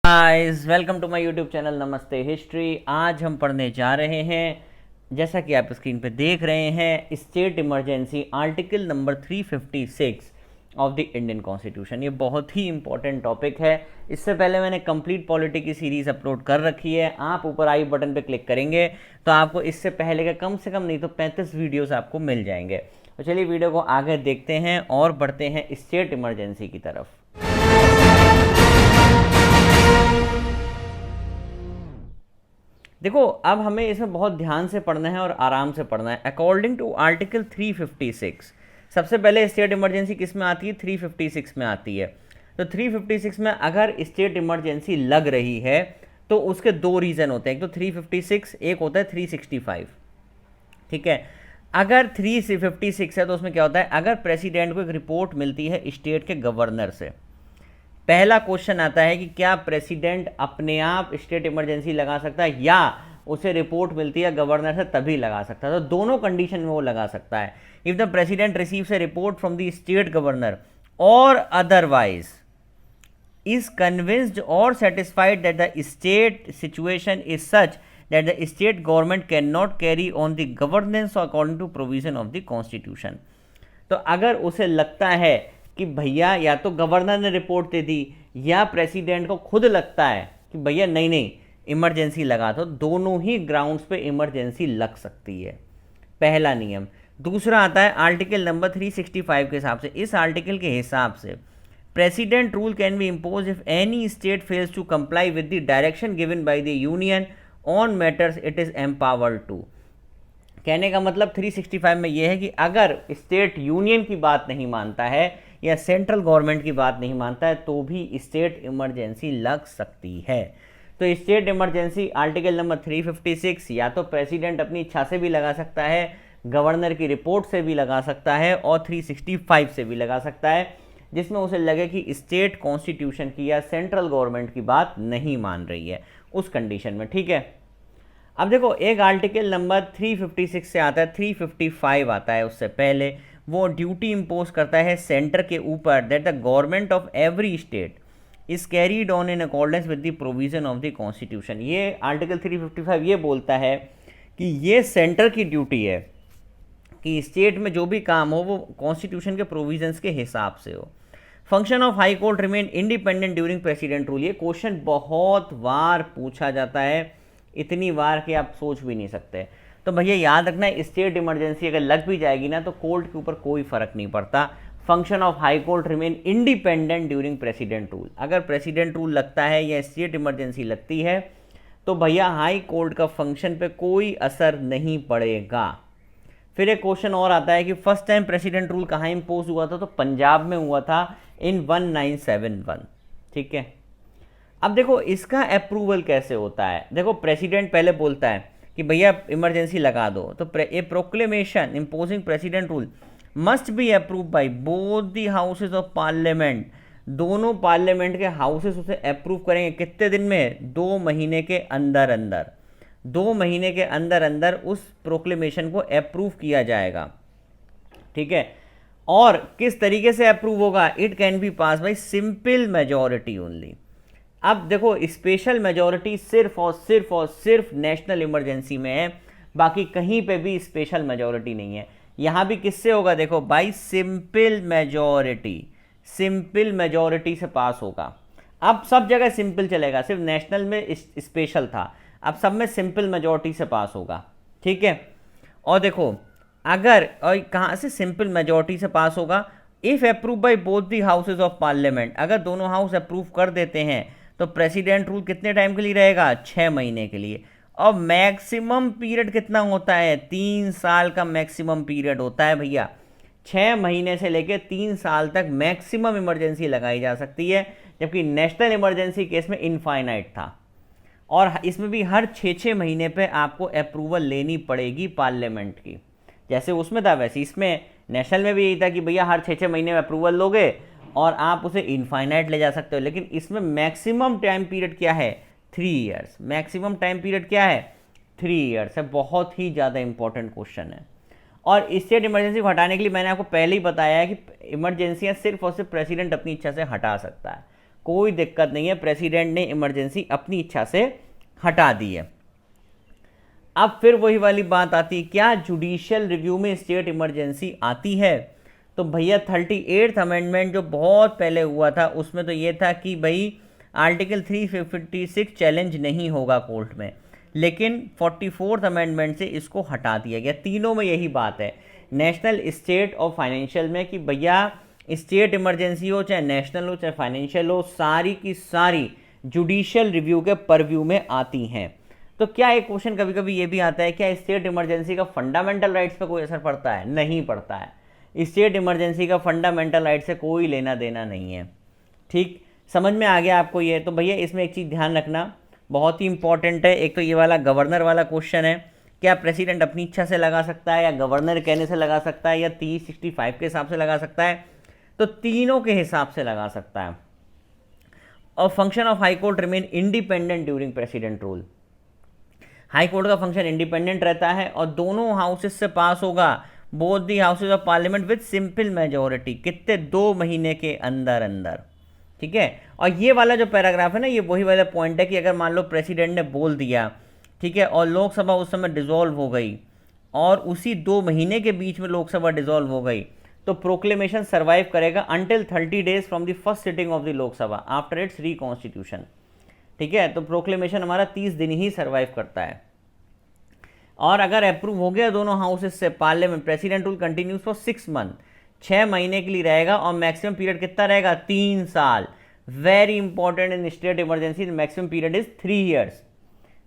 Guys welcome to my YouTube channel Namaste history. आज हम पढ़ने जा रहे हैं, जैसा कि आप स्क्रीन पे देख रहे हैं, state emergency article number 356 of the Indian constitution. ये बहुत ही इंपॉर्टेंट टॉपिक है। इससे पहले मैंने कंप्लीट पॉलिटी की सीरीज अपलोड कर रखी है। आप ऊपर आई बटन पे क्लिक करेंगे तो आपको इससे पहले का कम से कम नहीं तो 35 वीडियोस आपको मिल जाएंगे। तो चलिए वीडियो को आगे देखते हैं और बढ़ते हैं स्टेट इमरजेंसी की तरफ। देखो, अब हमें इसमें बहुत ध्यान से पढ़ना है और आराम से पढ़ना है। अकॉर्डिंग टू आर्टिकल 356 सबसे पहले स्टेट इमरजेंसी किस में आती है? 356 में आती है। तो 356 में अगर स्टेट इमरजेंसी लग रही है तो उसके दो रीज़न होते हैं। एक तो 356, एक होता है 365। ठीक है, अगर 356 है तो उसमें क्या होता है? अगर प्रेसिडेंट को एक रिपोर्ट मिलती है स्टेट के गवर्नर से, पहला क्वेश्चन आता है कि क्या प्रेसिडेंट अपने आप स्टेट इमरजेंसी लगा सकता है या उसे रिपोर्ट मिलती है गवर्नर से तभी लगा सकता है। तो दोनों कंडीशन में वो लगा सकता है। If the president receives A report from the state governor और otherwise is convinced or satisfied that the state situation is such that the state government cannot carry on the governance according to provision of the constitution। तो अगर उसे लगता है कि भैया या तो गवर्नर ने रिपोर्ट दे दी या प्रेसिडेंट को खुद लगता है कि भैया नहीं नहीं इमरजेंसी लगा, तो दोनों ही ग्राउंड्स पे इमरजेंसी लग सकती है। पहला नियम। दूसरा आता है आर्टिकल नंबर 365 के हिसाब से। इस आर्टिकल के हिसाब से President rule can be imposed if any state fails to comply with the direction given by the union on matters it is empowered to। कहने का मतलब 365 में यह है कि अगर स्टेट यूनियन की बात नहीं मानता है या सेंट्रल गवर्नमेंट की बात नहीं मानता है तो भी स्टेट इमरजेंसी लग सकती है। तो स्टेट इमरजेंसी आर्टिकल नंबर 356 या तो प्रेसिडेंट अपनी इच्छा से भी लगा सकता है, गवर्नर की रिपोर्ट से भी लगा सकता है और 365 से भी लगा सकता है, जिसमें उसे लगे कि स्टेट कॉन्स्टिट्यूशन की या सेंट्रल गवर्नमेंट की बात नहीं मान रही है, उस कंडीशन में। ठीक है, अब देखो एक आर्टिकल नंबर 356 से आता है, 355 आता है उससे पहले। वो ड्यूटी इम्पोज करता है सेंटर के ऊपर that the government of every state is carried on in accordance with the provision of the constitution. ये आर्टिकल 355 ये बोलता है कि ये सेंटर की ड्यूटी है कि स्टेट में जो भी काम हो वो कॉन्स्टिट्यूशन के प्रोविजंस के हिसाब से हो। Function of high court remain independent during president rule. ये क्वेश्चन बहुत बार पूछा जाता है, इतनी बार कि आप सोच भी नहीं सकते। तो भैया याद रखना, स्टेट इमरजेंसी अगर लग भी जाएगी ना तो कोर्ट के ऊपर कोई फर्क नहीं पड़ता। Function of high court remain independent during president rule. अगर प्रेसिडेंट रूल लगता है या स्टेट इमरजेंसी लगती है तो भैया हाई कोर्ट का फंक्शन पे कोई असर नहीं पड़ेगा। फिर एक क्वेश्चन और आता है कि फर्स्ट टाइम प्रेसिडेंट रूल कहाँ इम्पोज हुआ था? तो पंजाब में हुआ था इन 1971। ठीक है, अब देखो इसका अप्रूवल कैसे होता है। देखो प्रेसिडेंट पहले बोलता है कि भैया इमरजेंसी लगा दो, तो a proclamation imposing president rule must be approve by both the houses of parliament. दोनों पार्लियामेंट के हाउसेस उसे अप्रूव करेंगे। कितने दिन में? 2 महीने के अंदर अंदर। 2 महीने के अंदर अंदर उस प्रोक्लेमेशन को अप्रूव किया जाएगा। ठीक है, और किस तरीके से अप्रूव होगा? It can be pass bye simple majority only. अब देखो स्पेशल मेजॉरिटी सिर्फ और सिर्फ नेशनल इमरजेंसी में है, बाकी कहीं पे भी स्पेशल मेजॉरिटी नहीं है। यहां भी किससे होगा? देखो bye simple majority. Simple majority से पास होगा। अब सब जगह सिंपल चलेगा, सिर्फ नेशनल में स्पेशल था, अब सब में सिंपल मेजॉरिटी से पास होगा। ठीक है, और देखो अगर और कहाँ से सिंपल मेजॉरिटी से पास होगा? If approve by both the houses of parliament. अगर दोनों हाउस अप्रूव कर देते हैं तो प्रेसिडेंट रूल कितने टाइम के लिए रहेगा? 6 महीने के लिए। और मैक्सिमम पीरियड कितना होता है? 3 साल का मैक्सिमम पीरियड होता है भैया। 6 महीने से लेकर 3 साल तक मैक्सिमम इमरजेंसी लगाई जा सकती है, जबकि नेशनल इमरजेंसी केस में इनफाइनाइट था। और इसमें भी हर 6 महीने पे आपको अप्रूवल लेनी पड़ेगी पार्लियामेंट की। जैसे उसमें था वैसे इसमें नेशनल में भी यही था कि भैया हर 6 महीने में अप्रूवल लोगे और आप उसे इनफाइनाइट ले जा सकते हो। लेकिन इसमें मैक्सिमम टाइम पीरियड क्या है? 3 ईयर्स। मैक्सिमम टाइम पीरियड क्या है? 3 ईयर्स है। बहुत ही ज़्यादा इंपॉर्टेंट क्वेश्चन है। और स्टेट इमरजेंसी को हटाने के लिए मैंने आपको पहले ही बताया है कि इमरजेंसियाँ सिर्फ और सिर्फ प्रेसिडेंट अपनी इच्छा से हटा सकता है, कोई दिक्कत नहीं है, प्रेसिडेंट ने इमरजेंसी अपनी इच्छा से हटा दी है। अब फिर वही वाली बात आती है, क्या जुडिशियल रिव्यू में स्टेट इमरजेंसी आती है? तो भैया 38th अमेंडमेंट जो बहुत पहले हुआ था उसमें तो ये था कि भाई आर्टिकल 356 चैलेंज नहीं होगा कोर्ट में, लेकिन 44th अमेंडमेंट से इसको हटा दिया गया। तीनों में यही बात है, नेशनल, स्टेट और फाइनेंशियल में, कि भैया स्टेट इमरजेंसी हो चाहे नेशनल हो चाहे फाइनेंशियल हो, सारी की सारी जुडिशियल रिव्यू के परव्यू में आती हैं। तो क्या एक क्वेश्चन कभी कभी ये भी आता है, क्या स्टेट इमरजेंसी का फंडामेंटल राइट्स पर कोई असर पड़ता है? नहीं पड़ता है, स्टेट इमरजेंसी का फंडामेंटल राइट से कोई लेना देना नहीं है। ठीक, समझ में आ गया आपको ये? तो भैया इसमें एक चीज़ ध्यान रखना, बहुत ही इंपॉर्टेंट है। एक तो ये वाला गवर्नर वाला क्वेश्चन है, क्या प्रेसिडेंट अपनी इच्छा से लगा सकता है या गवर्नर कहने से लगा सकता है या 365 के हिसाब से लगा सकता है? तो तीनों के हिसाब से लगा सकता है। और function of high court remain independent during president rule. High court का फंक्शन इंडिपेंडेंट रहता है और दोनों हाउसेस से पास होगा, both the houses of parliament with simple majority. कितने? 2 महीने के अंदर अंदर। ठीक है, और ये वाला जो पैराग्राफ है ना, ये वही वाला पॉइंट है कि अगर मान लो प्रेसिडेंट ने बोल दिया, ठीक है, और लोकसभा उस समय डिसॉल्व हो गई और उसी 2 महीने के बीच में लोकसभा डिसॉल्व हो गई, तो प्रोक्लेमेशन सर्वाइव करेगा until 30 days from the first sitting of the Lok Sabha after it's reconstitution. ठीक है, तो प्रोक्लेमेशन हमारा 30 दिन ही सर्वाइव करता है। और अगर अप्रूव हो गया दोनों हाउसेस से parliament, president rule continues for 6 month, 6 महीने के लिए रहेगा और मैक्सिमम पीरियड कितना रहेगा? 3 साल। Very important in state emergency, maximum period is 3 years.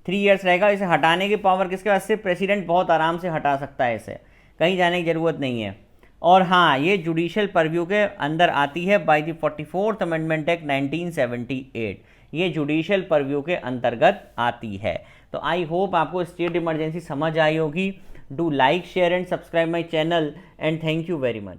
3 years रहेगा। इसे हटाने की पावर किसके पास? सिर्फ प्रेसिडेंट बहुत आराम से हटा सकता है, इसे कहीं जाने की जरूरत नहीं है। और हाँ, ये जुडिशियल परव्यू के अंदर आती है by the 44th amendment act 1978, ये जुडिशियल परव्यू के अंतर्गत आती है। तो आई होप आपको स्टेट इमरजेंसी समझ आई होगी। Do like, share and subscribe my channel and thank you very much.